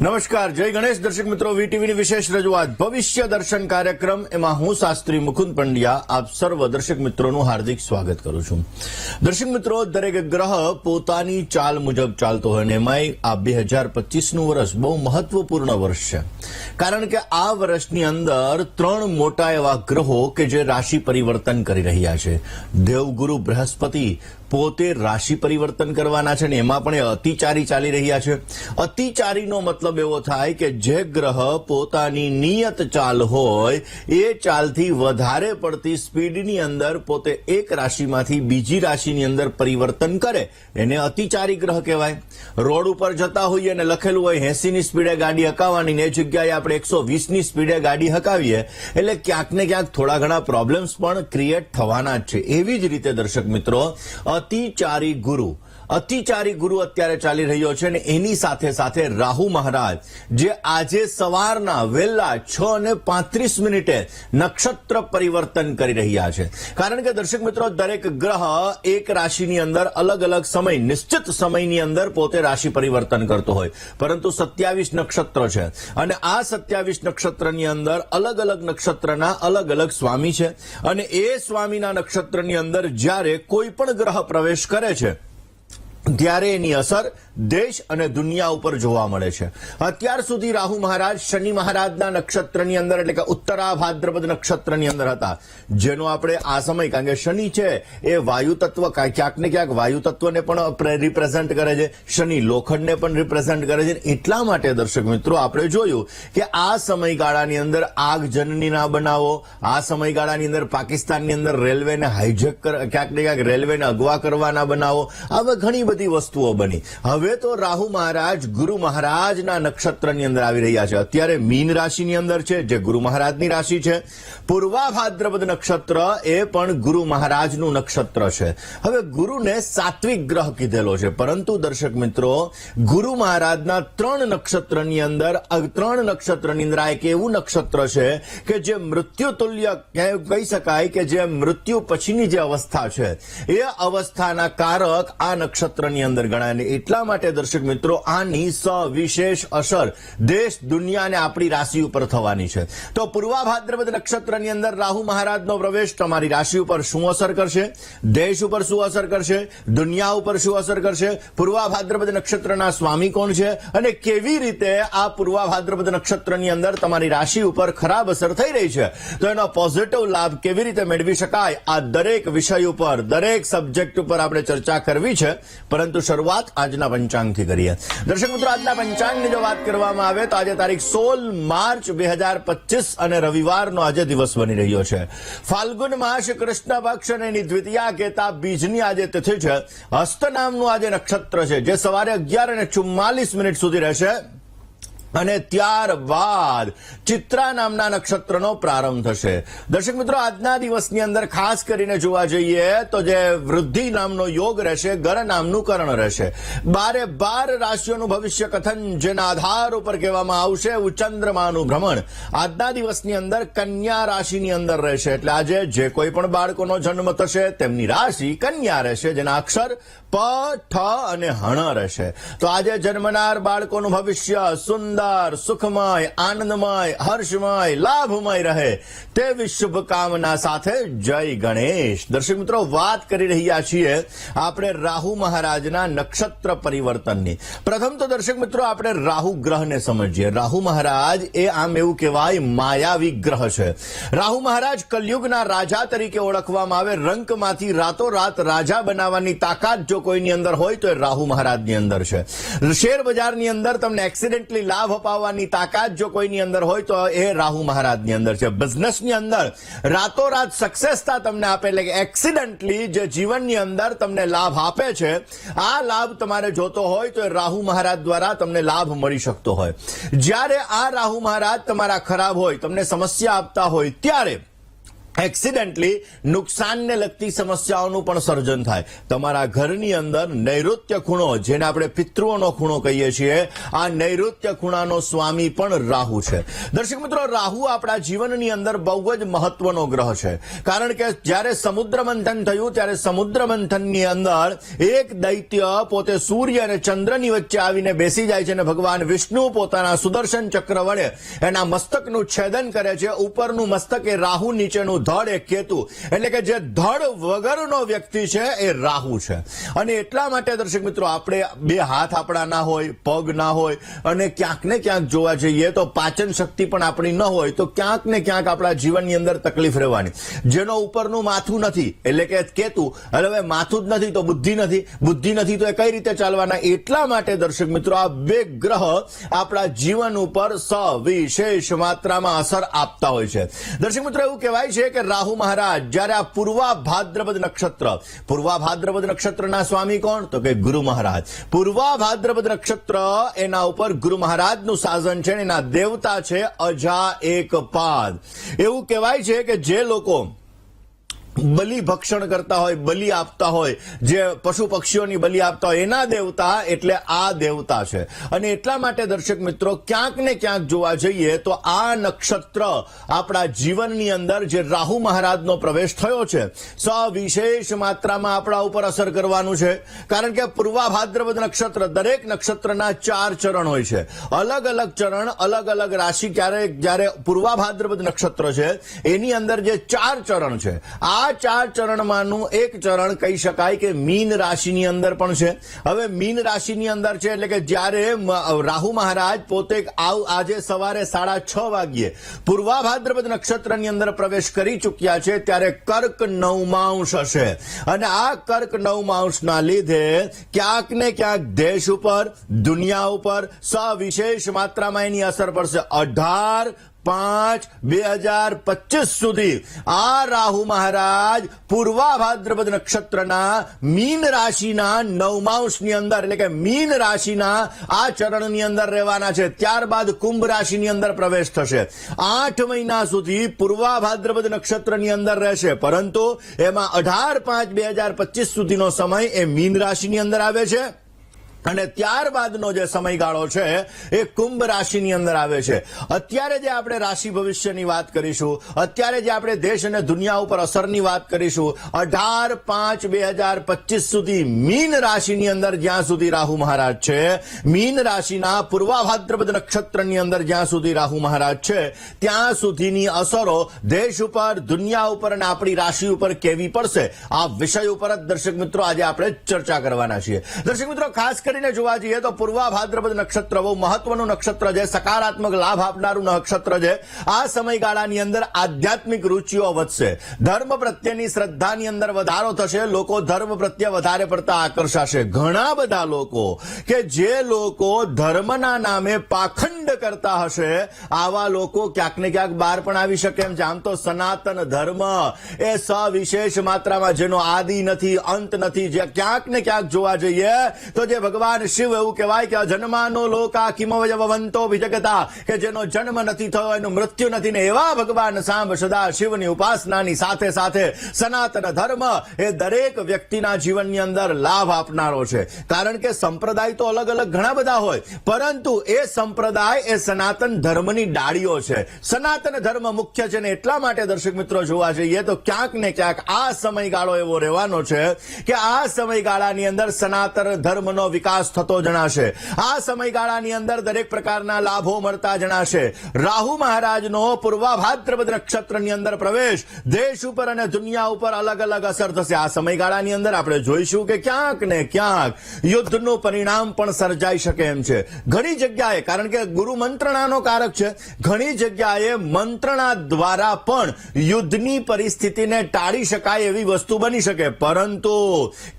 નમસ્કાર, જય ગણેશ દર્શક મિત્રો. વીટીવીની વિશેષ રજૂઆત ભવિષ્ય દર્શન કાર્યક્રમ, એમાં હું શાસ્ત્રી મુકુંદ પંડ્યા આપ સર્વ દર્શક મિત્રોનું હાર્દિક સ્વાગત કરું છું. દર્શક મિત્રો, દરેક ગ્રહ પોતાની ચાલ મુજબ ચાલતો હોય અને એમાંય આ 2025નું વર્ષ બહુ મહત્વપૂર્ણ વર્ષ છે. કારણ કે આ વર્ષની અંદર 3 મોટા એવા ગ્રહો કે જે રાશિ પરિવર્તન કરી રહ્યા છે. દેવગુરુ બૃહસ્પતિ પોતે રાશિ પરિવર્તન કરવાના છે અને એમાં પણ એ અતિચારી ચાલી રહ્યા છે. અતિચારીનો મતલબ એવો થાય કે જે ગ્રહ પોતાની નિયત ચાલ હોય એ ચાલથી વધારે પડતી સ્પીડની અંદર પોતે એક રાશિમાંથી બીજી રાશિની અંદર પરિવર્તન કરે એને અતિચારી ગ્રહ કહેવાય. રોડ ઉપર જતા હોઈએ અને લખેલું હોય 80ની સ્પીડે ગાડી હકાવવાની ને એ જગ્યાએ આપણે 120ની સ્પીડે ગાડી હકાવીએ એટલે ક્યાંક ને ક્યાંક થોડા ઘણા પ્રોબ્લેમ્સ પણ ક્રિએટ થવાના જ છે. એવી જ રીતે દર્શક મિત્રો, અતિચારી ગુરુ અત્યારે ચાલી રહ્યો છે અને એની સાથે સાથે રાહુ મહારાજ જે આજે સવારના વહેલા 6:35 નક્ષત્ર પરિવર્તન કરી રહ્યા છે. કારણ કે દર્શક મિત્રો, દરેક ગ્રહ એક રાશિની અંદર અલગ અલગ સમય, નિશ્ચિત સમયની અંદર પોતે રાશિ પરિવર્તન કરતો હોય, પરંતુ 27 નક્ષત્ર છે અને આ 27 નક્ષત્રની અંદર અલગ અલગ નક્ષત્રના અલગ અલગ સ્વામી છે અને એ સ્વામીના નક્ષત્રની અંદર જ્યારે કોઈ પણ ગ્રહ પ્રવેશ કરે છે ત્યારે એની અસર દેશ અને દુનિયા ઉપર જોવા મળે છે. અત્યાર સુધી રાહુ મહારાજ શનિ મહારાજના નક્ષત્રની અંદર એટલે કે ઉત્તરા ભાદ્રપદ નક્ષત્રની અંદર હતા, જેનો આપણે આ સમય, કારણ કે શનિ છે એ વાયુ તત્વ, ક્યાંક ને ક્યાંક વાયુ તત્વને પણ રિપ્રેઝન્ટ કરે છે, શનિ લોખંડને પણ રિપ્રેઝન્ટ કરે છે. એટલા માટે દર્શક મિત્રો આપણે જોયું કે આ સમયગાળાની અંદર આગજનની ના બનાવો, આ સમયગાળાની અંદર પાકિસ્તાનની અંદર રેલવેને હાઈજેક, ક્યાંક ને ક્યાંક રેલવેને અગવા કરવાના બનાવો, આવા ઘણી બધી વસ્તુઓ બની. હવે તો રાહુ મહારાજ ગુરુ મહારાજના નક્ષત્રની અંદર આવી રહ્યા છે. અત્યારે મીન રાશિની અંદર છે, જે ગુરુ મહારાજની રાશિ છે. પૂર્વા ભાદ્રપદ નક્ષત્ર એ પણ ગુરુ મહારાજનું નક્ષત્ર છે. હવે ગુરુને સાત્વિક ગ્રહ કીધેલો છે, પરંતુ દર્શક મિત્રો, ગુરુ મહારાજના 3 નક્ષત્રની અંદર આ એક એવું નક્ષત્ર છે કે જે મૃત્યુ તુલ્ય કહી શકાય, કે જે મૃત્યુ પછીની જે અવસ્થા છે એ અવસ્થાના કારક આ નક્ષત્રની અંદર ગણાય. એટલા માટે દર્શક મિત્રો, આની સવિશેષ અસર દેશ, દુનિયા અને આપણી રાશિ ઉપર થવાની છે. તો પૂર્વા ભાદ્રપદ નક્ષત્રની અંદર રાહુ મહારાજનો પ્રવેશ તમારી રાશિ ઉપર શું અસર કરશે, દેશ ઉપર શું અસર કરશે, દુનિયા ઉપર શું અસર કરશે, પૂર્વા ભાદ્રપદ નક્ષત્રના સ્વામી કોણ છે અને કેવી રીતે આ પૂર્વા ભાદ્રપદ નક્ષત્રની અંદર તમારી રાશિ ઉપર ખરાબ અસર થઈ રહી છે, તો એનો પોઝિટિવ લાભ કેવી રીતે મેળવી શકાય, આ દરેક વિષય ઉપર, દરેક સબ્જેક્ટ ઉપર આપણે ચર્ચા કરવી છે. પરંતુ શરૂઆત આજના પંચાંગથી કરીએ. દર્શક મિત્રો, આજના પંચાંગની જો વાત કરવામાં આવે તો આજે તારીખ 16 માર્ચ 2025 અને રવિવારનો આજે દિવસ બની રહ્યો છે. ફાલ્ગુન માસ કૃષ્ણ પક્ષ અને એની દ્વિતીયા કેતા બીજની આજે તિથિ છે. હસ્ત નામનું આજે નક્ષત્ર છે, જે સવારે 11:44 સુધી રહેશે અને ત્યારબાદ ચિત્રા નામના નક્ષત્રનો પ્રારંભ થશે. દર્શક મિત્રો, આજના દિવસની અંદર ખાસ કરીને જોવા જઈએ તો જે વૃદ્ધિ નામનો યોગ રહેશે, ગર નામનું કરણ રહેશે. 12 રાશિઓનું ભવિષ્ય કથન, જેના આધાર ઉપર કહેવામાં આવશે ચંદ્રમાનું ભ્રમણ આજના દિવસની અંદર કન્યા રાશિની અંદર રહેશે. એટલે આજે જે કોઈ પણ બાળકોનો જન્મ થશે તેમની રાશિ કન્યા રહેશે, જેના અક્ષર પ, ઠ અને હણ રહેશે. તો આજે જન્મનાર બાળકોનું ભવિષ્ય સુંદર, સુખમય, આનંદમય, હર્ષમય, લાભમય રહે તેવી શુભકામના સાથે જય ગણેશ. દર્શક મિત્રો, વાત કરી રહ્યા છીએ આપણે રાહુ મહારાજના નક્ષત્ર પરિવર્તનની. પ્રથમ તો દર્શક મિત્રો, આપણે રાહુ ગ્રહને સમજીએ. રાહુ મહારાજ એ આમ એવું કહેવાય માયાવી ગ્રહ છે. રાહુ મહારાજ કલયુગના રાજા તરીકે ઓળખવામાં આવે. રંકમાંથી રાતોરાત રાજા બનાવવાની તાકાત જો કોઈની અંદર હોય તો એ રાહુ મહારાજની અંદર છે. શેર બજારની અંદર તમને એક્સિડેન્ટલી લાભ અપાવવાની તાકાત જો કોઈની અંદર હોય તો એ રાહુ મહારાજની અંદર છે. બિઝનેસની અંદર રાતોરાત સક્સેસતા તમને આપે, એટલે કે એક્સિડન્ટલી જે જીવનની અંદર તમને લાભ આપે છે, આ લાભ તમારે જોતો હોય તો એ રાહુ મહારાજ દ્વારા તમને લાભ મળી શકતો હોય. જ્યારે આ રાહુ મહારાજ તમારા ખરાબ હોય, તમને સમસ્યા આપતા હોય, ત્યારે એક્સિડેન્ટલી નુકસાનને લગતી સમસ્યાઓનું પણ સર્જન થાય. તમારા ઘરની અંદર નૈઋત્ય ખૂણો, જેને આપણે પિતૃઓનો ખૂણો કહીએ છીએ, આ નૈઋત્ય ખૂણાનો સ્વામી પણ રાહુ છે. દર્શક મિત્રો, રાહુ આપણા જીવનની અંદર બહુ જ મહત્વનો ગ્રહ છે. કારણ કે જ્યારે સમુદ્ર મંથન થયું ત્યારે સમુદ્ર મંથનની અંદર એક દૈત્ય પોતે સૂર્ય અને ચંદ્રની વચ્ચે આવીને બેસી જાય છે અને ભગવાન વિષ્ણુ પોતાના સુદર્શન ચક્ર વડે એના મસ્તકનું છેદન કરે છે. ઉપરનું મસ્તક એ રાહુ, નીચેનું ધડ એ કેતુ, એટલે કે જે ધડ વગરનો વ્યક્તિ છે એ રાહુ છે. અને એટલા માટે દર્શક મિત્રો, આપણે બે હાથ આપણા ના હોય, પગ ના હોય, અને ક્યાંક ને ક્યાંક જોવા જઈએ તો પાચન શક્તિ પણ આપણી ન હોય, તો ક્યાંક ને ક્યાંક આપણા જીવનની અંદર તકલીફ રહેવાની. જેનો ઉપરનું માથું નથી, એટલે કે કેતુ, હવે માથું જ નથી તો બુદ્ધિ નથી, બુદ્ધિ નથી તો એ કઈ રીતે ચાલવાના? એટલા માટે દર્શક મિત્રો, આ બે ગ્રહ આપણા જીવન ઉપર સવિશેષ માત્રામાં અસર આપતા હોય છે. દર્શક મિત્રો, એવું કહેવાય છે કે રાહુ મહારાજ જ્યારે આ પૂર્વા ભાદ્રપદ નક્ષત્રના સ્વામી કોણ? તો કે ગુરુ મહારાજ. પૂર્વા ભાદ્રપદ નક્ષત્ર, એના ઉપર ગુરુ મહારાજનું શાસન છે. એના દેવતા છે અજા એકપાદ. એવું કહેવાય છે કે જે લોકો બલિ ભક્ષણ કરતા હોય, બલિ આપતા હોય, જે પશુ પક્ષીઓની બલિ આપતા હોય, એના દેવતા એટલે આ દેવતા છે. અને એટલા માટે દર્શક મિત્રો, ક્યાંક ને ક્યાંક જોવા જઈએ તો આ નક્ષત્ર આપણા જીવનની અંદર જે રાહુ મહારાજનો પ્રવેશ થયો છે, સવિશેષ માત્રામાં આપણા ઉપર અસર કરવાનું છે. કારણ કે પૂર્વા ભાદ્રપદ નક્ષત્ર, દરેક નક્ષત્રના 4 ચરણ હોય છે. અલગ અલગ ચરણ, અલગ અલગ રાશિ. ક્યારેક જ્યારે પૂર્વા ભાદ્રપદ નક્ષત્ર છે એની અંદર જે 4 ચરણ છે, આ 4 ચરણમાંનું એક ચરણ કહી શકાય કે મીન રાશિની અંદર પણ છે. હવે મીન રાશિની અંદર છે એટલે કે જ્યારે રાહુ મહારાજ પોતે આજે સવારે 6:30 વાગ્યે પૂર્વા ભાદ્રપદ નક્ષત્રની અંદર પ્રવેશ કરી ચૂક્યા છે, ત્યારે કર્ક નવમાંશ હશે. અને આ કર્ક નવમાંશના લીધે ક્યાંક ને ક્યાંક દેશ ઉપર, દુનિયા ઉપર સવિશેષ માત્રામાં એની અસર પડશે. 18/5/2025 સુધી આ રાહુ મહારાજ પૂર્વા ભાદ્રપદ નક્ષત્રના મીન રાશિના નવમાંશની અંદર, એટલે કે મીન રાશિના આ ચરણની અંદર રહેવાના છે. ત્યારબાદ કુંભ રાશિની અંદર પ્રવેશ થશે. 8 મહિના સુધી પૂર્વા ભાદ્રપદ નક્ષત્રની અંદર રહેશે, પરંતુ એમાં 18/5/2025 સુધીનો સમય એ મીન રાશિની અંદર આવે છે. અને ત્યારબાદનો જે સમયગાળો છે એ કુંભ રાશિની અંદર આવે છે. અત્યારે જે આપણે રાશિ ભવિષ્યની વાત કરીશું, અત્યારે જે આપણે દેશ અને દુનિયા ઉપર અસરની વાત કરીશું, 18/5/2025 સુધી મીન રાશિની અંદર જ્યાં સુધી રાહુ મહારાજ છે, મીન રાશિના પૂર્વા ભાદ્રપદ નક્ષત્રની અંદર જ્યાં સુધી રાહુ મહારાજ છે, ત્યાં સુધીની અસરો દેશ ઉપર, દુનિયા ઉપર અને આપણી રાશિ ઉપર કેવી પડશે, આ વિષય ઉપર જ દર્શક મિત્રો આજે આપણે ચર્ચા કરવાના છીએ. દર્શક મિત્રો, ખાસ કરીને જોવા જઈએ તો પૂર્વા ભાદ્રપદ નક્ષત્ર બહુ મહત્વનું નક્ષત્ર છે, સકારાત્મક લાભ આપનારું નક્ષત્ર છે. આ સમયગાળાની અંદર આધ્યાત્મિક રુચિઓ વધશે, ધર્મ પ્રત્યેની શ્રદ્ધાની અંદર વધારો થશે, લોકો ધર્મ પ્રત્યે વધારે પડતા આકર્ષાશે. ઘણા બધા લોકો કે જે લોકો ધર્મના નામે પાખંડ કરતા હશે, આવા લોકો ક્યાંક ને ક્યાંક બહાર પણ આવી શકે એમ છે. આમ તો સનાતન ધર્મ એ સવિશેષ માત્રામાં, જેનો આદિ નથી, અંત નથી, જે ક્યાંક ને ક્યાંક જોવા જઈએ તો જે ભગવાન શિવ, એવું કહેવાય કે જન્માનો લોકા કિમવયવંતો વિજગતા, કે જેનો જન્મ નથી થયો, એનું મૃત્યુ નથી, ને એવા ભગવાન સાંભ સદા શિવની ઉપાસનાની સાથે સાથે સનાતન ધર્મ એ દરેક વ્યક્તિના જીવનની અંદર લાભ આપનારો છે. કારણ કે સંપ્રદાય તો અલગ અલગ ઘણા બધા હોય, પરંતુ એ સંપ્રદાય એ સનાતન ધર્મની ડાળીઓ છે. સનાતન ધર્મ મુખ્ય છે. ને એટલા માટે દર્શક મિત્રો જોવા જઈએ તો ક્યાંક ને ક્યાંક આ સમયગાળો એવો રહેવાનો છે કે આ સમયગાળાની અંદર સનાતન ધર્મનો વિકાસ થતો જણાશે. આ સમયગાળાની અંદર દરેક પ્રકારના લાભો મળતા જણાશે. રાહુ મહારાજનો પૂર્વા ભાદ્રપદ નક્ષત્રની અંદર પ્રવેશ દેશ ઉપર અને દુનિયા ઉપર અલગ અલગ અસર થશે. આ સમયગાળાની અંદર આપણે જોઈશું કે ક્યાંક ને ક્યાંક યુદ્ધનું પરિણામ પણ સર્જાઈ શકે એમ છે. ઘણી જગ્યાએ, કારણ કે ગુરુ મંત્રણાનો કારક છે, ઘણી જગ્યાએ મંત્રણા દ્વારા પણ યુદ્ધની પરિસ્થિતિને ટાળી શકાય એવી વસ્તુ બની શકે. પરંતુ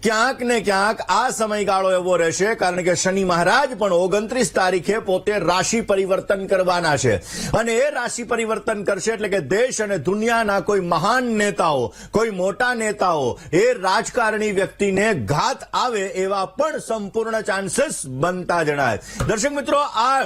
ક્યાંક ને ક્યાંક આ સમયગાળો એવો રહેશે, કારણ કે શનિ મહારાજ પણ 29 તારીખે પોતે રાશિ પરિવર્તન કરવાના છે. અને એ રાશિ પરિવર્તન કરશે એટલે કે દેશ અને દુનિયાના કોઈ મહાન નેતાઓ, કોઈ મોટા નેતાઓ, એ રાજકારણી વ્યક્તિને ઘાત આવે એવા પણ સંપૂર્ણ ચાન્સીસ બનતા જણાય. દર્શક મિત્રો, આ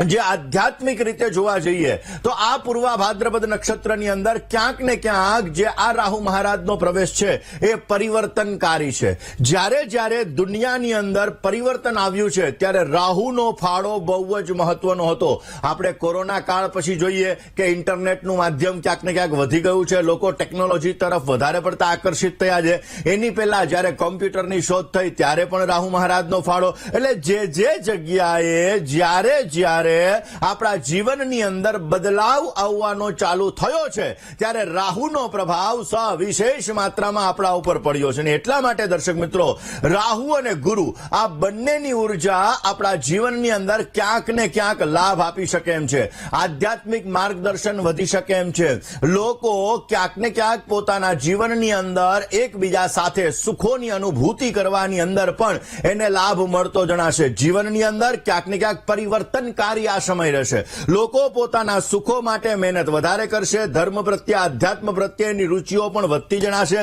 જે આધ્યાત્મિક રીતે જોવા જઈએ તો આ પૂર્વા ભાદ્રપદ નક્ષત્રની અંદર ક્યાંક ને ક્યાંક જે આ રાહુ મહારાજનો પ્રવેશ છે એ પરિવર્તનકારી છે. જ્યારે જ્યારે દુનિયાની અંદર પરિવર્તન આવ્યું છે ત્યારે રાહુનો ફાળો બહુ જ મહત્વનો હતો. આપણે કોરોના કાળ પછી જોઈએ કે ઇન્ટરનેટનું માધ્યમ ક્યાંક ને ક્યાંક વધી ગયું છે, લોકો ટેકનોલોજી તરફ વધારે પડતા આકર્ષિત થયા છે. એની પહેલા જ્યારે કોમ્પ્યુટરની શોધ થઈ ત્યારે પણ રાહુ મહારાજનો ફાળો. એટલે જે જગ્યાએ જ્યારે આપણા જીવનની અંદર બદલાવ આવવાનો ચાલુ થયો છે ત્યારે રાહુનો પ્રભાવ સવિશેષ માત્રામાં આપણા ઉપર પડ્યો છે. અને એટલા માટે દર્શક મિત્રો, રાહુ અને ગુરુ આ બંનેની ઉર્જા આપણા જીવનની અંદર ક્યાંક ને ક્યાંક લાભ આપી શકે એમ છે. આધ્યાત્મિક માર્ગદર્શન વધી શકે એમ છે. લોકો ક્યાંક ને ક્યાંક પોતાના જીવનની અંદર એકબીજા સાથે સુખોની અનુભૂતિ કરવાની અંદર પણ એને લાભ મળતો જણાશે. જીવનની અંદર ક્યાંક ને ક્યાંક પરિવર્તનકારી આ સમય રહેશે. લોકો પોતાના સુખો માટે મહેનત વધારે કરશે. ધર્મ પ્રત્યે, આધ્યાત્મ પ્રત્યેની રુચિઓ પણ વધતી જણાશે.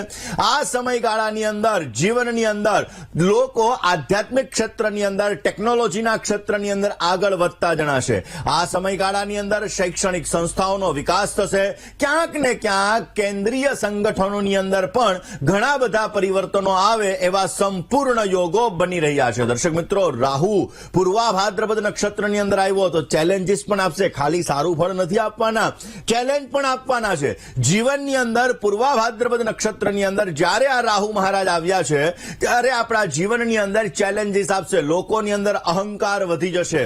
આ સમયગાળાની અંદર જીવનની અંદર લોકો આધ્યાત્મિક ક્ષેત્રની અંદર, ટેકનોલોજીના ક્ષેત્રની અંદર આગળ વધતા જણાશે. આ સમયગાળાની અંદર શૈક્ષણિક સંસ્થાઓનો વિકાસ થશે. ક્યાંક ને ક્યાંક કેન્દ્રીય સંગઠનોની અંદર પણ ઘણા બધા પરિવર્તનો આવે એવા સંપૂર્ણ યોગો બની રહ્યા છે. દર્શક મિત્રો, રાહુ પૂર્વા ભાદ્રપદ નક્ષત્રની અંદર આવ્યો તો ચેલેન્જીસ પણ આપશે. ખાલી સારું ફળ નથી આપવાના, ચેલેન્જ પણ આપવાના છે. જીવનની અંદર પૂર્વા ભાદ્રપદ નક્ષત્રની અંદર જ્યારે આ રાહુ મહારાજ આવ્યા છે ત્યારે આપણા જીવનની અંદર ચેલેન્જીસ આપશે. લોકોની અંદર અહંકાર વધી જશે.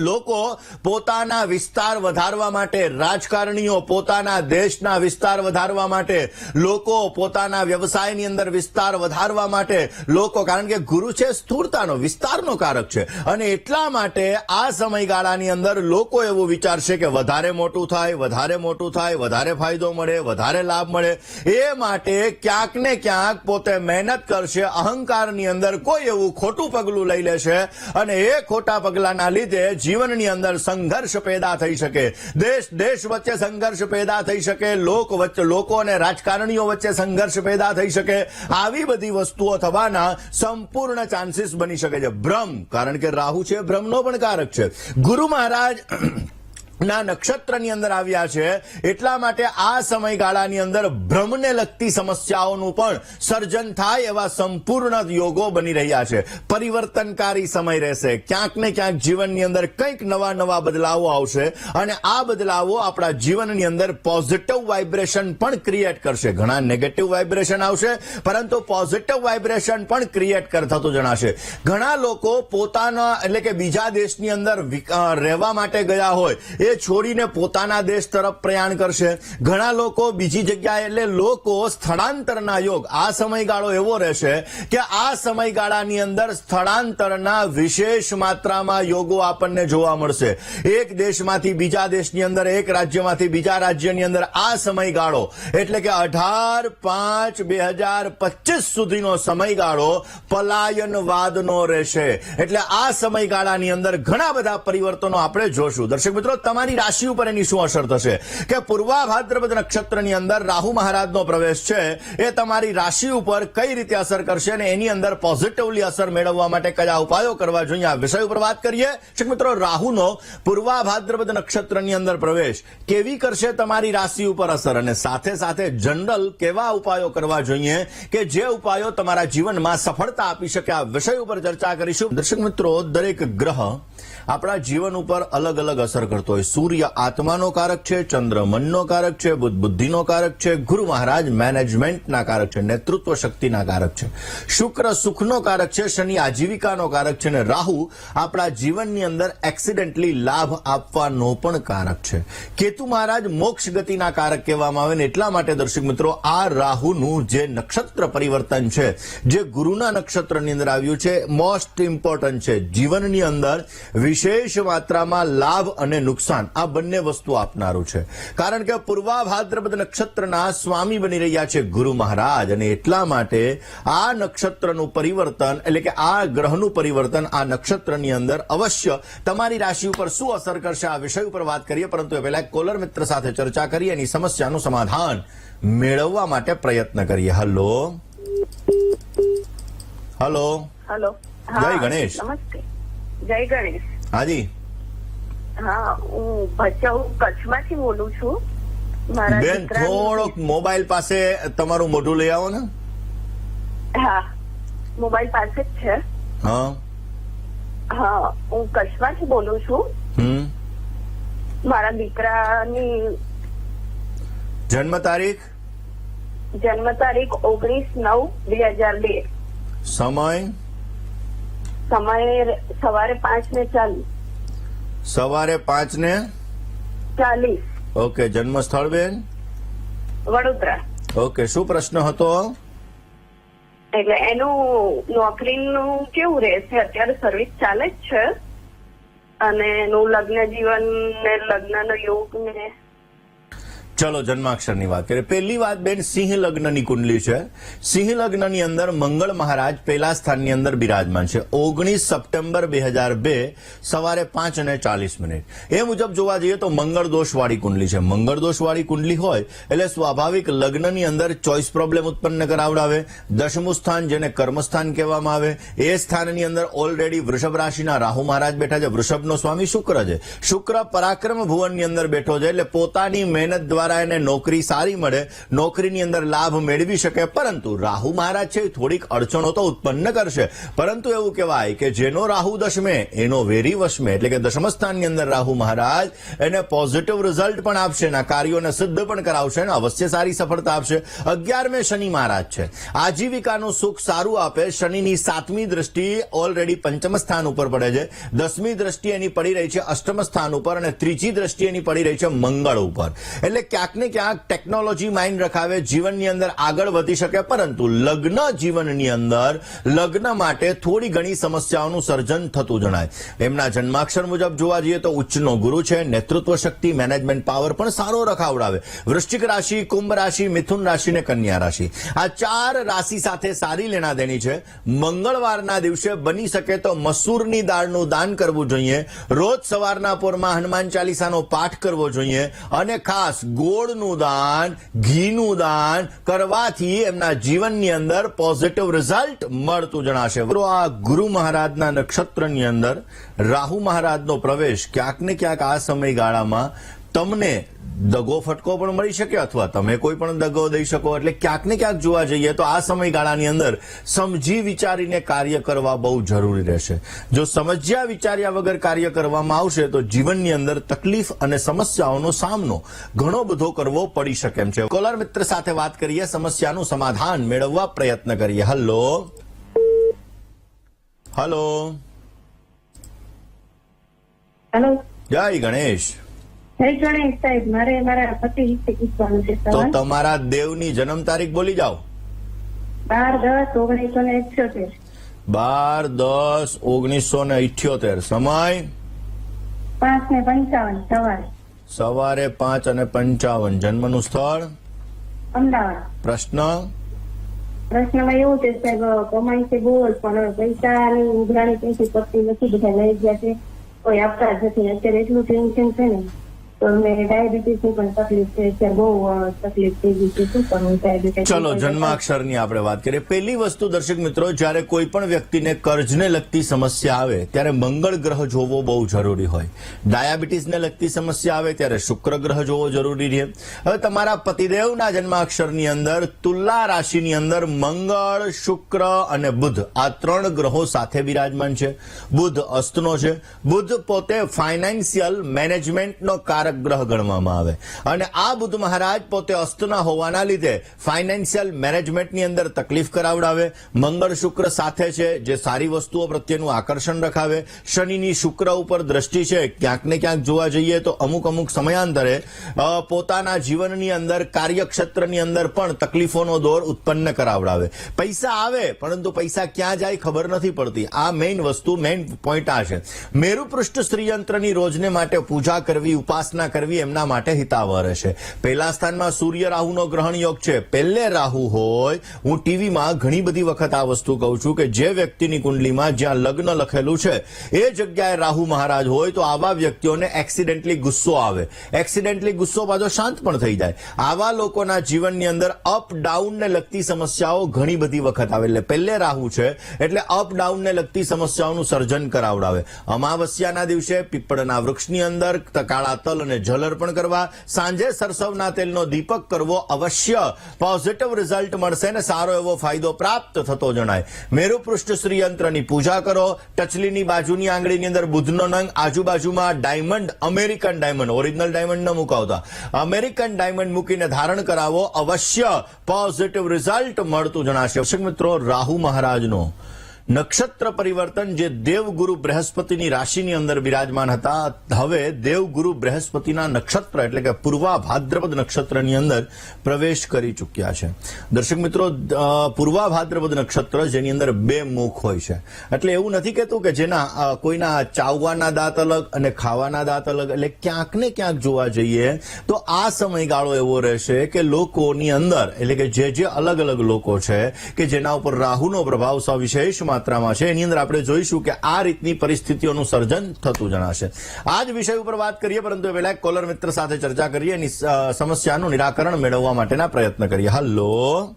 લોકો પોતાના વિસ્તાર વધારવા માટે, રાજકારણીઓ પોતાના દેશના વિસ્તાર વધારવા માટે, લોકો પોતાના વ્યવસાયની અંદર વિસ્તાર વધારવા માટે, લોકો, કારણ કે ગુરુ છે સ્થૂળતાનો, વિસ્તારનો કારક છે, અને એટલા માટે આ સમયગાળાની અંદર લોકો એવું વિચારશે કે વધારે મોટું થાય, વધારે મોટું થાય, વધારે ફાયદો મળે, વધારે લાભ મળે. એ માટે ક્યાંક ને ક્યાંક પોતે મહેનત કરશે. અહંકારની અંદર કોઈ એવું ખોટું પગલું લઈ લેશે અને એ ખોટા પગલાના લીધે જીવનની અંદર સંઘર્ષ પેદા થઈ શકે. દેશ વચ્ચે સંઘર્ષ પેદા થઈ શકે. લોકો અને રાજકારણીઓ વચ્ચે સંઘર્ષ પેદા થઈ શકે. આવી બધી વસ્તુઓ થવાના સંપૂર્ણ ચાન્સીસ બની શકે છે. ભ્રમ, કારણ કે રાહુ છે ભ્રમનો પણ કારક છે. ગુરુ મહારાજ ના નક્ષત્રની અંદર આવ્યા છે એટલા માટે આ સમયગાળાની અંદર ભ્રમને લગતી સમસ્યાઓનું પણ સર્જન થાય એવા સંપૂર્ણ યોગો બની રહ્યા છે. પરિવર્તનકારી સમય રહેશે. ક્યાંક ને ક્યાંક જીવનની અંદર કંઈક નવા બદલાવો આવશે અને આ બદલાવો આપણા જીવનની અંદર પોઝિટિવ વાઇબ્રેશન પણ ક્રિએટ કરશે. ઘણા નેગેટિવ વાઇબ્રેશન આવશે, પરંતુ પોઝિટિવ વાઇબ્રેશન પણ ક્રિએટ થતું જણાશે. ઘણા લોકો પોતાના, એટલે કે બીજા દેશની અંદર રહેવા માટે ગયા હોય એ છોડીને પોતાના દેશ તરફ પ્રયાણ કરશે. ઘણા લોકો બીજી જગ્યાએ, એટલે લોકો સ્થળાંતરના યોગ. આ સમયગાળો એવો રહેશે કે આ સમયગાળાની અંદર સ્થળાંતરના વિશેષ માત્રામાં યોગો આપણને જોવા મળશે. એક દેશમાંથી બીજા દેશની અંદર, એક રાજ્યમાંથી બીજા રાજ્યની અંદર આ સમયગાળો, એટલે કે 18/5/2025 સુધીનો સમયગાળો પલાયનવાદનો રહેશે. એટલે આ સમયગાળાની અંદર ઘણા બધા પરિવર્તનો આપણે જોશું. દર્શક મિત્રો, તમારી રાશિ ઉપર એની શું અસર થશે કે પૂર્વા ભાદ્રપદ નક્ષત્રની અંદર રાહુ મહારાજનો પ્રવેશ છે એ તમારી રાશિ ઉપર કઈ રીતે અસર કરશે અને એની અંદર પોઝિટિવલી અસર મેળવવા માટે કયા ઉપાયો કરવા જોઈએ, આ વિષય ઉપર વાત કરીએ. મિત્રો, રાહુનો પૂર્વા ભાદ્રપદ નક્ષત્રની અંદર પ્રવેશ કેવી કરશે તમારી રાશિ ઉપર અસર, અને સાથે સાથે જનરલ કેવા ઉપાયો કરવા જોઈએ કે જે ઉપાયો તમારા જીવનમાં સફળતા આપી શકે, આ વિષય ઉપર ચર્ચા કરીશું. દર્શક મિત્રો, દરેક ગ્રહ આપણા જીવન ઉપર અલગ અલગ અસર કરતો હોય. સૂર્ય આત્માનો કારક છે, ચંદ્ર મનનો કારક છે, બુધ બુદ્ધિનો કારક છે, ગુરુ મહારાજ મેનેજમેન્ટના કારક છે, નેતૃત્વ શક્તિના કારક છે, શુક્ર સુખનો કારક છે, શનિ આજીવિકાનો કારક છે, અને રાહુ આપણા જીવનની અંદર એક્સિડેન્ટલી લાભ આપવાનો પણ કારક છે. કેતુ મહારાજ મોક્ષ ગતિના કારક કહેવામાં આવે ને એટલા માટે દર્શક મિત્રો, આ રાહુનું જે નક્ષત્ર પરિવર્તન છે, જે ગુરુના નક્ષત્રની અંદર આવ્યું છે, મોસ્ટ ઇમ્પોર્ટન્ટ છે. જીવનની અંદર વિશેષ માત્રામાં લાભ અને નુકસાન આ બંને વસ્તુ આપનારું છે. કારણ કે પૂર્વા ભાદ્રપદ નક્ષત્રના સ્વામી બની રહ્યા છે ગુરુ મહારાજ, અને એટલા માટે આ નક્ષત્રનું પરિવર્તન, એટલે કે આ ગ્રહનું પરિવર્તન આ નક્ષત્રની અંદર અવશ્ય તમારી રાશિ ઉપર શું અસર કરશે, આ વિષય ઉપર વાત કરીએ. પરંતુ એ પહેલા કોલર મિત્ર સાથે ચર્ચા કરીએ, એની સમસ્યાનું સમાધાન મેળવવા માટે પ્રયત્ન કરીએ. Hello hello. જય ગણેશ. નમસ્તે. જય ગણેશ. હાજી, હા, હું ભચાઉ કચ્છમાંથી બોલું છું. મારા બેન દીકરાનું- થોડોક મોબાઈલ પાસે તમારું મોઢું લઈ આવો ને. હા, મોબાઈલ પાસે જ છે. હા. હા, હું કચ્છમાંથી બોલું છું. મારા દીકરાની જન્મ તારીખ, જન્મ તારીખ 19/9/2002. સમય સમય સવારે 5:40. સવારે 5:40. ઓકે. જન્મ સ્થળ બેન વડોદરા. ઓકે. શું પ્રશ્ન હતો? એટલે એનું નોકરીનું કેવું રહેશે? અત્યારે સર્વિસ ચાલે જ છે અને એનું લગ્ન જીવન ને લગ્નનો યોગ ને. ચલો જન્માક્ષરની વાત કરીએ. પહેલી વાત બેન, સિંહ લગ્નની કુંડલી છે. સિંહ લગ્નની અંદર મંગળ મહારાજ પહેલા સ્થાનની અંદર બિરાજમાન છે. 19 સપ્ટેમ્બર 2002 સવારે 5:40. એ મુજબ જોવા જઈએ તો મંગળ દોષવાળી કુંડલી છે. મંગળ દોષવાળી કુંડલી હોય એટલે સ્વાભાવિક લગ્નની અંદર ચોઇસ પ્રોબ્લેમ ઉત્પન્ન કરાવડાવે. દશમું સ્થાન જેને કર્મસ્થાન કહેવામાં આવે, એ સ્થાનની અંદર ઓલરેડી વૃષભ રાશિના રાહુ મહારાજ બેઠા છે. વૃષભનો સ્વામી શુક્ર છે. શુક્ર પરાક્રમ ભુવનની અંદર બેઠો છે એટલે પોતાની મહેનત દ્વારા એને નોકરી સારી મળે, નોકરીની અંદર લાભ મેળવી શકે. પરંતુ રાહુ મહારાજ છે થોડીક અડચણો તો ઉત્પન્ન કરશે. પરંતુ એવું કહેવાય કે જેનો રાહુ દશમે એનો વેરી વશમે, એટલે કે દશમ સ્થાનની અંદર રાહુ મહારાજ એને પોઝિટિવ રિઝલ્ટ પણ આપશે, એના કાર્યોને સિદ્ધ પણ કરાવશે અને અવશ્ય સારી સફળતા આપશે. 11મે શનિ મહારાજ છે. આજીવિકાનું સુખ સારું આપે. શનિની 7મી દ્રષ્ટિ ઓલરેડી પંચમ સ્થાન ઉપર પડે છે. 10મી દ્રષ્ટિ એની પડી રહી છે અષ્ટમ સ્થાન ઉપર અને 3જી દ્રષ્ટિ એની પડી રહી છે મંગળ ઉપર. એટલે ક્યાંક ને ક્યાંક ટેકનોલોજી માઇન્ડ રખાવે, જીવનની અંદર આગળ વધી શકે. પરંતુ લગ્ન જીવનની અંદર લગ્ન માટે થોડી ઘણી સમસ્યાઓનું સર્જન થતું જણાય. એમના જન્માક્ષર મુજબ જોવા જઈએ તો ઉચ્ચનો ગુરુ છે. નેતૃત્વ શક્તિ, મેનેજમેન્ટ પાવર પણ સારો રખાવડાવે. વૃશ્ચિક રાશિ, કુંભ રાશિ, મિથુન રાશિ ને કન્યા રાશિ, આ 4 રાશિ સાથે સારી લેણા દેણી છે. મંગળવારના દિવસે બની શકે તો મસૂરની દાળનું દાન કરવું જોઈએ. રોજ સવારના પોરમાં હનુમાન ચાલીસાનો પાઠ કરવો જોઈએ અને ખાસ ગોળનું દાન, ઘીનું દાન કરવાથી એમના જીવનની અંદર પોઝિટિવ રિઝલ્ટ મળતું જણાશે. આ ગુરુ મહારાજના નક્ષત્રની અંદર રાહુ મહારાજનો પ્રવેશ ક્યાંક ને ક્યાંક આ સમયગાળામાં તમને દગો ફટકો પણ મળી શકે અથવા તમે કોઈ પણ દગો દઈ શકો. એટલે ક્યાંક ને ક્યાંક જોવા જઈએ તો આ સમયગાળાની અંદર સમજી વિચારીને કાર્ય કરવા બહુ જરૂરી રહેશે. જો સમજ્યા વિચાર્યા વગર કાર્ય કરવામાં આવશે તો જીવનની અંદર તકલીફ અને સમસ્યાઓનો સામનો ઘણો બધો કરવો પડી શકે એમ છે. કોલર મિત્ર સાથે વાત કરીએ, સમસ્યાનું સમાધાન મેળવવા પ્રયત્ન કરીએ. હલો હલો હેલો, જય ગણેશ. જય ગણેશ સાહેબ. મારે મારા પતિ વિશે પૂછવાનું છે તો સવાલ. તમારા દેવની જન્મ તારીખ બોલી જાઓ. 12/10/1978. 12/10/1978. સમય 5:55 સવારે. સવારે 5:55. જન્મનું સ્થળ અમદાવાદ. પ્રશ્નમાં એવું છે સાહેબ, કમાઈ છે બહુ જ પણ હવે પૈસાની ઉઘરાણી કઈથી પડતી નથી. બધા લઈ ગયા છે, કોઈ આપતા જ નથી. અત્યારે એટલું ટેન્શન છે ને તો મેં ડાયાબિટીસ ની પણ તકલીફ છે. અત્યારે બહુ તકલીફ થઈ ગઈ છે. શું કરવું સાહેબ? ચલો જન્માક્ષરની આપણે વાત કરીએ. પહેલી વસ્તુ દર્શક મિત્રો, જ્યારે કોઈ પણ વ્યક્તિને કર્જને લગતી સમસ્યા આવે ત્યારે મંગળ ગ્રહ જોવો બહુ જરૂરી હોય. ડાયાબિટીસને લગતી સમસ્યા આવે ત્યારે શુક્ર ગ્રહ જોવો જરૂરી છે. હવે તમારા પતિદેવના જન્માક્ષરની અંદર તુલા રાશિની અંદર મંગળ, શુક્ર અને બુધ આ 3 ગ્રહો સાથે બિરાજમાન છે. બુધ અસ્તનો છે. બુધ પોતે ફાઇનાન્શિયલ મેનેજમેન્ટનો કારક ગ્રહ ગણવામાં આવે અને આ બુધ મહારાજ પોતે અસ્તના હોવાના લીધે ફાઇનાન્શિયલ મેનેજમેન્ટની અંદર તકલીફ કરાવડાવે. મંગળ શુક્ર સાથે છે જે સારી વસ્તુઓ પ્રત્યેનું આકર્ષણ રખાવે. શનિની શુક્ર ઉપર દ્રષ્ટિ છે. ક્યાંક ને ક્યાંક જોવા જઈએ તો અમુક સમયાંતરે પોતાના જીવનની અંદર કાર્યક્ષેત્રની અંદર પણ તકલીફોનો દોર ઉત્પન્ન કરાવડાવે. પૈસા આવે પરંતુ પૈસા ક્યાં જાય ખબર નથી પડતી. આ મેઇન વસ્તુ, મેઇન પોઈન્ટ આ છે. મેરુપૃષ્ઠ શ્રીયંત્રની રોજને માટે પૂજા કરવી, ઉપાસના પ્રાર્થના કરવી એમના માટે હિતાવહ રહેશે. પહેલા સ્થાનમાં સૂર્ય રાહુનો ગ્રહણ યોગ છે. પહેલે રાહુ હોય, હું ટીવીમાં ઘણી બધી વખત આ વસ્તુ કહું છું કે જે વ્યક્તિની કુંડલીમાં જ્યાં લગ્ન લખેલું છે એ જગ્યાએ રાહુ મહારાજ હોય તો આવા વ્યક્તિઓને એક્સિડેન્ટલી ગુસ્સો આવે. એક્સિડેન્ટલી ગુસ્સો પાછો શાંત પણ થઈ જાય. આવા લોકોના જીવનની અંદર અપ ડાઉન ને લગતી સમસ્યાઓ ઘણી બધી વખત આવે. એટલે પહેલે રાહુ છે એટલે અપ ડાઉન ને લગતી સમસ્યાઓનું સર્જન કરાવડાવે. અમાવસ્યાના દિવસે પીપળના વૃક્ષની અંદર કાળા તલ અને જલ અર્પણ કરવા, સાંજે સરસવના તેલનો દીપક કરવો, અવશ્ય પોઝિટિવ રિઝલ્ટ મળશે ને સારો એવો ફાયદો પ્રાપ્ત થતો જણાય. મેરુપૃષ્ઠ શ્રી યંત્રની પૂજા કરો. ટચલીની બાજુની આંગળીની અંદર બુધનો નંગ, આજુબાજુમાં diamond, American diamond, original diamond ન મુકાવતા, અમેરિકન ડાયમંડ મૂકીને ધારણ કરાવો, અવશ્ય પોઝિટિવ રિઝલ્ટ મળતું જણાશે. દર્શક મિત્રો, રાહુ મહારાજનો નક્ષત્ર પરિવર્તન જે દેવગુરુ બૃહસ્પતિની રાશિની અંદર બિરાજમાન હતા, હવે દેવગુરુ બૃહસ્પતિના નક્ષત્ર એટલે કે પૂર્વા ભાદ્રપદ નક્ષત્રની અંદર પ્રવેશ કરી ચૂક્યા છે. દર્શક મિત્રો, પૂર્વા ભાદ્રપદ નક્ષત્ર જેની અંદર બે મુખ હોય છે, એટલે એવું નથી કહેતું કે જેના કોઈના ચાવવાના દાંત અલગ અને ખાવાના દાંત અલગ, એટલે ક્યાંક ને ક્યાંક જોવા જઈએ તો આ સમયગાળો એવો રહેશે કે લોકોની અંદર એટલે કે જે અલગ અલગ લોકો છે કે જેના ઉપર રાહુનો પ્રભાવ સવિશેષ માત્રામાં છે, એની અંદર આપણે જોઈશું કે આ રીતની પરિસ્થિતિઓનું સર્જન થતું જણાશે. આ જ વિષય ઉપર વાત કરીએ, પરંતુ પહેલા એક કોલર મિત્ર સાથે ચર્ચા કરીએ, એની સમસ્યાનું નિરાકરણ મેળવવા માટેના પ્રયત્ન કરીએ. Hello,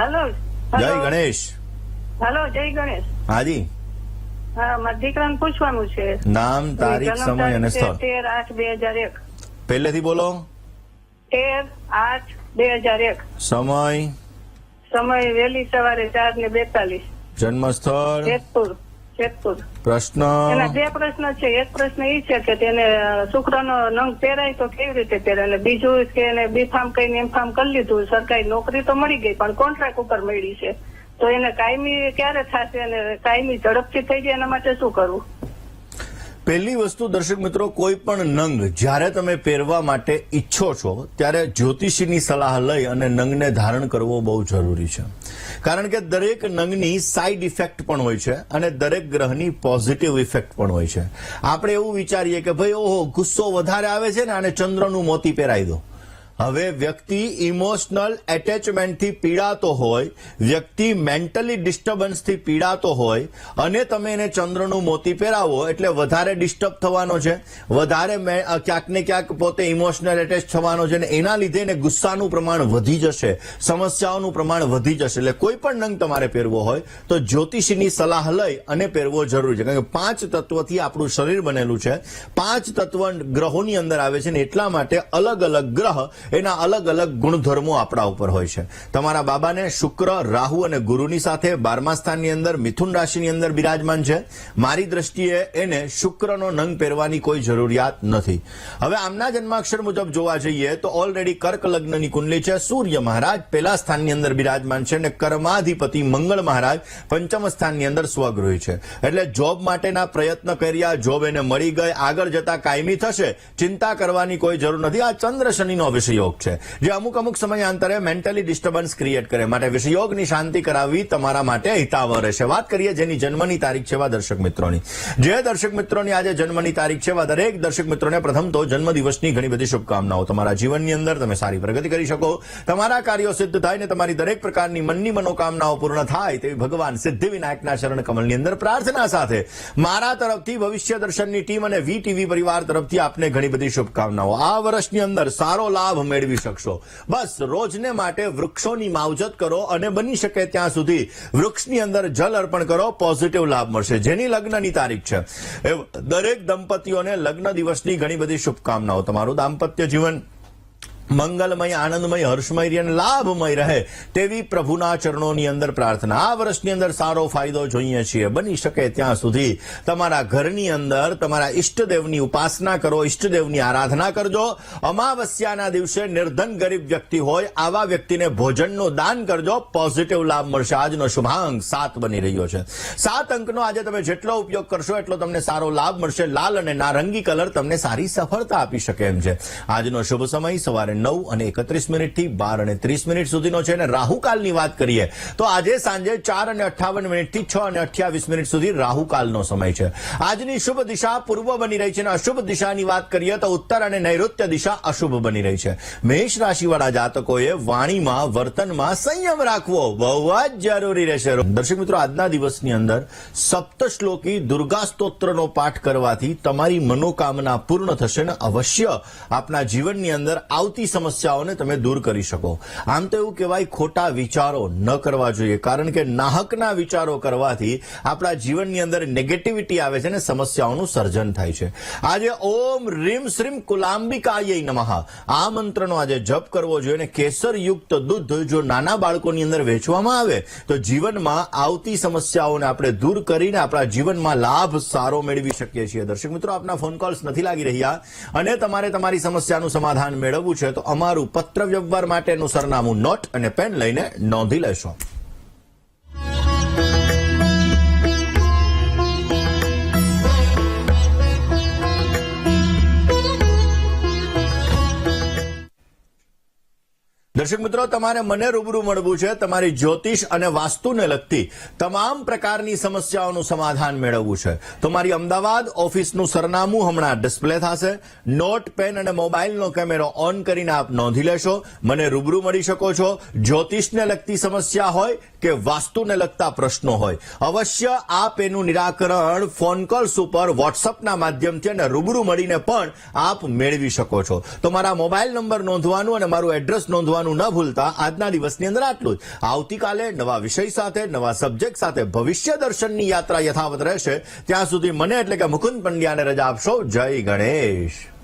hello. જય ગણેશ. હેલો, જય ગણેશ. હાજી, હા, મારા દીકરાને પૂછવાનું છે. નામ, તારીખ, સમય અને સ્થળ. 13/8/2001. પહેલેથી બોલો. 13/8/2001. સમય સમય વહેલી સવારે 4:42. જન્મ સ્થળ જેતપુર. પ્રશ્ન. એના બે પ્રશ્ન છે. એક પ્રશ્ન એ છે કે તેને શુક્રનો નંગ પહેરાય તો કેવી રીતે પહેરાય, અને બીજું કે એને બીફાર્મ કરીને એમફાર્મ કરી લીધું, સરકારી નોકરી તો મળી ગઈ પણ કોન્ટ્રાક્ટ ઉપર મળી છે, તો એને કાયમી ક્યારે થશે અને કાયમી ઝડપથી થઈ જાય એના માટે શું કરવું? પહેલી વસ્તુ દર્શક મિત્રો, કોઈ પણ નંગ જ્યારે તમે પહેરવા માટે ઈચ્છો છો ત્યારે જ્યોતિષીની સલાહ લઈ અને નંગને ધારણ કરવો બહુ જરૂરી છે. કારણ કે દરેક નંગની સાઇડ ઇફેક્ટ પણ હોય છે અને દરેક ગ્રહની પોઝિટિવ ઇફેક્ટ પણ હોય છે. આપણે એવું વિચારીએ કે ભાઈ ઓહો ગુસ્સો વધારે આવે છે ને આને ચંદ્રનું મોતી પહેરાવી દો. હવે વ્યક્તિ ઇમોશનલ એટેચમેન્ટથી પીડાતો હોય, વ્યક્તિ મેન્ટલી ડિસ્ટર્બન્સથી પીડાતો હોય અને તમે એને ચંદ્રનું મોતી પહેરાવો એટલે વધારે ડિસ્ટર્બ થવાનો છે, વધારે ક્યાંક ને ક્યાંક પોતે ઇમોશનલ એટેચ થવાનો છે અને એના લીધે એને ગુસ્સાનું પ્રમાણ વધી જશે, સમસ્યાઓનું પ્રમાણ વધી જશે. એટલે કોઈ પણ નંગ તમારે પહેરવો હોય તો જ્યોતિષીની સલાહ લઈ અને પહેરવો જરૂરી છે. કારણ કે 5 તત્વથી આપણું શરીર બનેલું છે, 5 તત્વ ગ્રહોની અંદર આવે છે ને એટલા માટે અલગ અલગ ગ્રહ એના અલગ અલગ ગુણધર્મો આપણા ઉપર હોય છે. તમારા બાબાને શુક્ર, રાહુ અને ગુરુની સાથે 12મા સ્થાનની અંદર મિથુન રાશિની અંદર બિરાજમાન છે. મારી દ્રષ્ટિએ એને શુક્રનો નંગ પહેરવાની કોઈ જરૂરિયાત નથી. હવે આમના જન્માક્ષર મુજબ જોવા જઈએ તો ઓલરેડી કર્ક લગ્નની કુંડલી છે. સૂર્ય મહારાજ પહેલા સ્થાનની અંદર બિરાજમાન છે અને કર્માધિપતિ મંગળ મહારાજ 5મ સ્થાનની અંદર સ્વગૃહી છે. એટલે જોબ માટેના પ્રયત્ન કર્યા, જોબ એને મળી ગઈ, આગળ જતા કાયમી થશે, ચિંતા કરવાની કોઈ જરૂર નથી. આ ચંદ્ર શનિનો વિષયોગ છે જે અમુક સમયાંતરે મેન્ટલી ડિસ્ટર્બન્સ ક્રિએટ કરે, માટે વિષયોગની શાંતિ કરાવવી તમારા માટે હિતાવહ રહેશે. વાત કરીએ જેની જન્મની તારીખ છે એવા દર્શક મિત્રોની. જે દર્શક મિત્રોની આજે જન્મની તારીખ છે એવા દરેક દર્શક મિત્રોને પ્રથમ તો જન્મદિવસની ઘણી બધી શુભકામનાઓ. તમારા જીવનની અંદર તમે સારી પ્રગતિ કરી શકો, તમારા કાર્યો સિદ્ધ થાય ને તમારી દરેક પ્રકારની મનની મનોકામનાઓ પૂર્ણ થાય તેવી ભગવાન સિદ્ધિ વિનાયકના ચરણ કમલની અંદર પ્રાર્થના સાથે મારા તરફથી ભવિષ્ય દર્શનની ટીમ અને વીટીવી પરિવાર તરફથી આપને ઘણી બધી શુભકામનાઓ. આ વર્ષની અંદર સારો લાભ મેળવી શકશો. બસ રોજને માટે વૃક્ષોની માવજત કરો અને બની શકે ત્યાં સુધી વૃક્ષની અંદર જલ અર્પણ કરો, પોઝિટિવ લાભ મળશે. જેની લગ્નની તારીખ છે દરેક દંપતીઓને લગ્ન દિવસની ઘણી બધી શુભકામનાઓ. તમારું દાંપત્ય જીવન મંગલમય, આનંદમય, હર્ષમય અને લાભમય રહે તેવી પ્રભુના ચરણોની અંદર પ્રાર્થના. આ વર્ષની અંદર સારો ફાયદો જોઈએ છીએ. બની શકે ત્યાં સુધી તમારા ઘરની અંદર તમારા ઈષ્ટદેવની ઉપાસના કરો, ઈષ્ટદેવની આરાધના કરજો. અમાવસ્યાના દિવસે નિર્ધન ગરીબ વ્યક્તિ હોય આવા વ્યક્તિને ભોજનનું દાન કરજો, પોઝિટિવ લાભ મળશે. આજનો શુભાંક 7 બની રહ્યો છે. 7 અંકનો આજે તમે જેટલો ઉપયોગ કરશો એટલો તમને સારો લાભ મળશે. લાલ અને નારંગી કલર તમને સારી સફળતા આપી શકે એમ છે. આજનો શુભ સમય સવારે 9:31 થી 12:30 સુધીનો છે. અને રાહુકાલની વાત કરીએ તો આજે સાંજે 4:58 થી 6:28 સુધી રાહુકાલનો સમય છે. આજની શુભ દિશા પૂર્વ બની રહી છે અને અશુભ દિશાની વાત કરીએ તો ઉત્તર અને નૈઋત્ય દિશા અશુભ બની રહી છે. મેષ રાશિવાળા જાતકોએ વાણીમાં વર્તનમાં સંયમ રાખવો બહુ જ જરૂરી રહેશે. દર્શક મિત્રો, આજના દિવસની અંદર સપ્તશ્લોકી દુર્ગા સ્તોત્રનો પાઠ કરવાથી તમારી મનોકામના પૂર્ણ થશે અને અવશ્ય આપના જીવનની અંદર આવતી સમસ્યાઓને તમે દૂર કરી શકો. આમ તો એવું કહેવાય, ખોટા વિચારો ન કરવા જોઈએ, કારણ કે નાહકના વિચારો કરવાથી આપણા જીવનની અંદર નેગેટિવિટી આવે છે અને સમસ્યાઓનું સર્જન થાય છે. આજે ઓમ રીમ શ્રીમ કુલાંબિકાય નમઃ આ મંત્રનો આજે જપ કરવો જોઈએ. અને કેસરયુક્ત દૂધ જો નાના બાળકોની અંદર વેચવામાં આવે તો જીવનમાં આવતી સમસ્યાઓને આપણે દૂર કરીને આપણા જીવનમાં લાભ સારો મેળવી શકીએ છીએ. દર્શક મિત્રો, આપના ફોન કોલ્સ નથી લાગી રહ્યા અને તમારે તમારી સમસ્યાનું સમાધાન મેળવવું છે તો અમારું પત્ર વ્યવહાર માટેનું સરનામું નોટ અને પેન લઈને નોંધી લેશો. દર્શક મિત્રો, તમારે મને રૂબરૂ મળવું છે. તમારી જ્યોતિષ અને વાસ્તુને લગતી તમામ પ્રકારની સમસ્યાઓનું સમાધાન મેળવવું છે તો મારી અમદાવાદ ઓફિસનું સરનામું હમણાં ડિસ્પ્લે થશે. નોટ, પેન અને મોબાઈલનો કેમેરો ઓન કરીને આપ નોંધી લેશો. મને રૂબરૂ મળી શકો છો. જ્યોતિષને લગતી સમસ્યા હોય કે વાસ્તુને લગતા પ્રશ્નો હોય, અવશ્ય આપ એનું નિરાકરણ ફોન કોલ્સ ઉપર વોટ્સઅપના માધ્યમથી અને રૂબરૂ મળીને પણ આપ મેળવી શકો છો. તો મારા મોબાઈલ નંબર નોંધવાનું અને મારું એડ્રેસ નોંધવાનું ન ભૂલતા. આજના દિવસની અંદર આટલું જ. આવતીકાલે નવા વિષય સાથે, નવા સબ્જેક્ટ સાથે ભવિષ્ય દર્શનની યાત્રા યથાવત રહેશે. ત્યાં સુધી મને એટલે કે મુકુંદ પંડ્યાને રજા આપશો. જય ગણેશ.